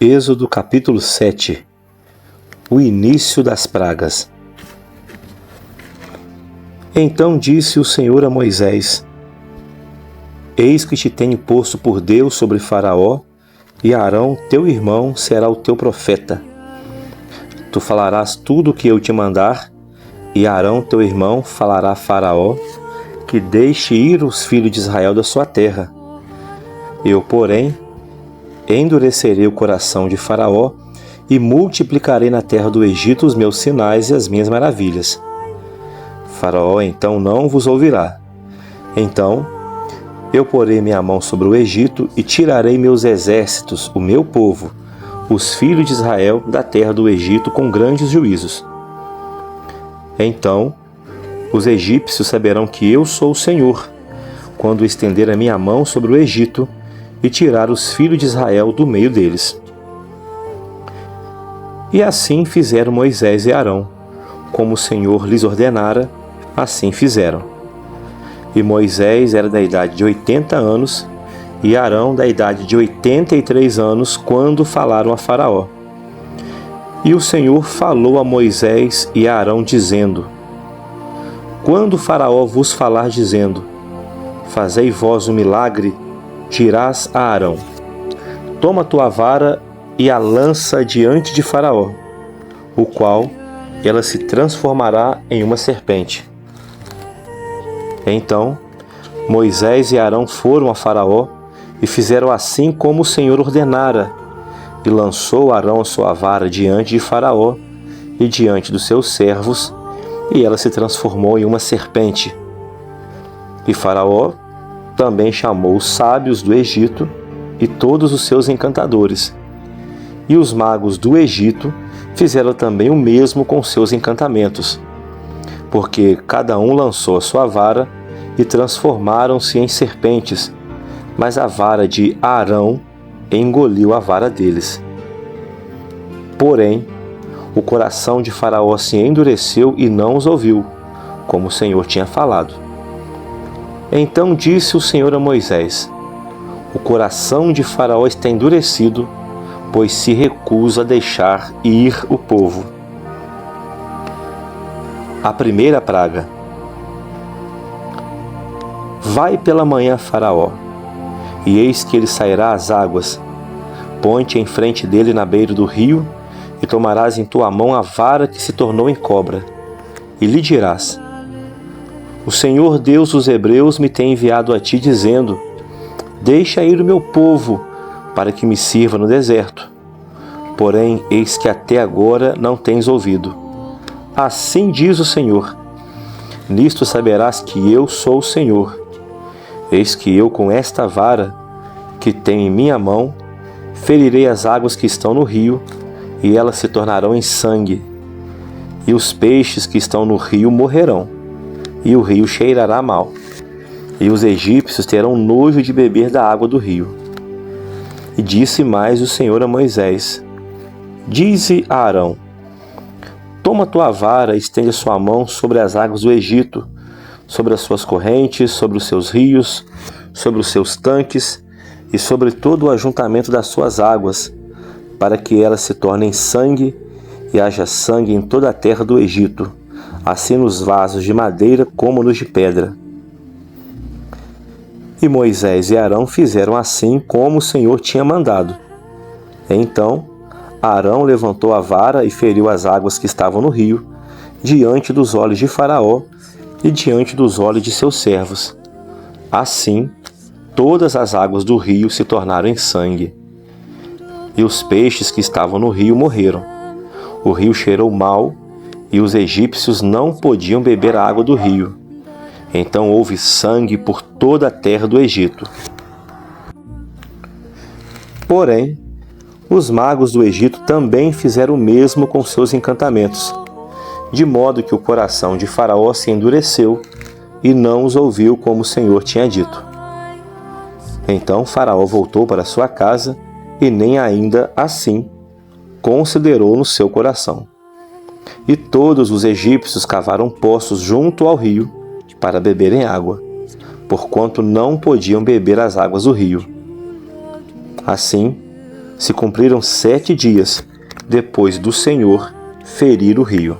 Êxodo capítulo 7. O início das pragas. Então disse o Senhor a Moisés: Eis que te tenho posto por Deus sobre Faraó, e Arão, teu irmão, será o teu profeta. Tu falarás tudo o que eu te mandar, e Arão, teu irmão, falará a Faraó, que deixe ir os filhos de Israel da sua terra. Eu, porém, endurecerei o coração de Faraó e multiplicarei na terra do Egito os meus sinais e as minhas maravilhas. Faraó então não vos ouvirá. Então eu porei minha mão sobre o Egito e tirarei meus exércitos, o meu povo, os filhos de Israel, da terra do Egito com grandes juízos. Então os egípcios saberão que eu sou o Senhor, quando estender a minha mão sobre o Egito e tirar os filhos de Israel do meio deles. E assim fizeram Moisés e Arão, como o Senhor lhes ordenara, assim fizeram. E Moisés era da idade de 80 anos, e Arão da idade de 83 anos, quando falaram a Faraó. E o Senhor falou a Moisés e a Arão, dizendo: Quando Faraó vos falar, dizendo: Fazei vós um milagre, dirás a Arão: Toma tua vara e a lança diante de Faraó, o qual ela se transformará em uma serpente. Então Moisés e Arão foram a Faraó e fizeram assim como o Senhor ordenara, e lançou Arão a sua vara diante de Faraó e diante dos seus servos, e ela se transformou em uma serpente. E Faraó também chamou os sábios do Egito e todos os seus encantadores. E os magos do Egito fizeram também o mesmo com seus encantamentos, porque cada um lançou a sua vara e transformaram-se em serpentes, mas a vara de Arão engoliu a vara deles. Porém, o coração de Faraó se endureceu e não os ouviu, como o Senhor tinha falado. Então disse o Senhor a Moisés: O coração de Faraó está endurecido, pois se recusa a deixar ir o povo. A primeira praga. Vai pela manhã, Faraó, e eis que ele sairá às águas. Põe-te em frente dele na beira do rio, e tomarás em tua mão a vara que se tornou em cobra, e lhe dirás: O Senhor Deus dos Hebreus me tem enviado a ti, dizendo: Deixa ir o meu povo, para que me sirva no deserto. Porém, eis que até agora não tens ouvido. Assim diz o Senhor: Nisto saberás que eu sou o Senhor. Eis que eu, com esta vara que tenho em minha mão, ferirei as águas que estão no rio, e elas se tornarão em sangue. E os peixes que estão no rio morrerão, e o rio cheirará mal. E os egípcios terão nojo de beber da água do rio. E disse mais o Senhor a Moisés: Dize a Arão: Toma tua vara e estende a sua mão sobre as águas do Egito, sobre as suas correntes, sobre os seus rios, sobre os seus tanques e sobre todo o ajuntamento das suas águas, para que elas se tornem sangue e haja sangue em toda a terra do Egito, assim nos vasos de madeira como nos de pedra. E Moisés e Arão fizeram assim como o Senhor tinha mandado. Então Arão levantou a vara e feriu as águas que estavam no rio, diante dos olhos de Faraó e diante dos olhos de seus servos. Assim, todas as águas do rio se tornaram em sangue. E os peixes que estavam no rio morreram. O rio cheirou mal, e os egípcios não podiam beber a água do rio. Então houve sangue por toda a terra do Egito. Porém, os magos do Egito também fizeram o mesmo com seus encantamentos, de modo que o coração de Faraó se endureceu e não os ouviu como o Senhor tinha dito. Então Faraó voltou para sua casa e nem ainda assim considerou no seu coração. E todos os egípcios cavaram poços junto ao rio para beberem água, porquanto não podiam beber as águas do rio. Assim, se cumpriram 7 dias depois do Senhor ferir o rio.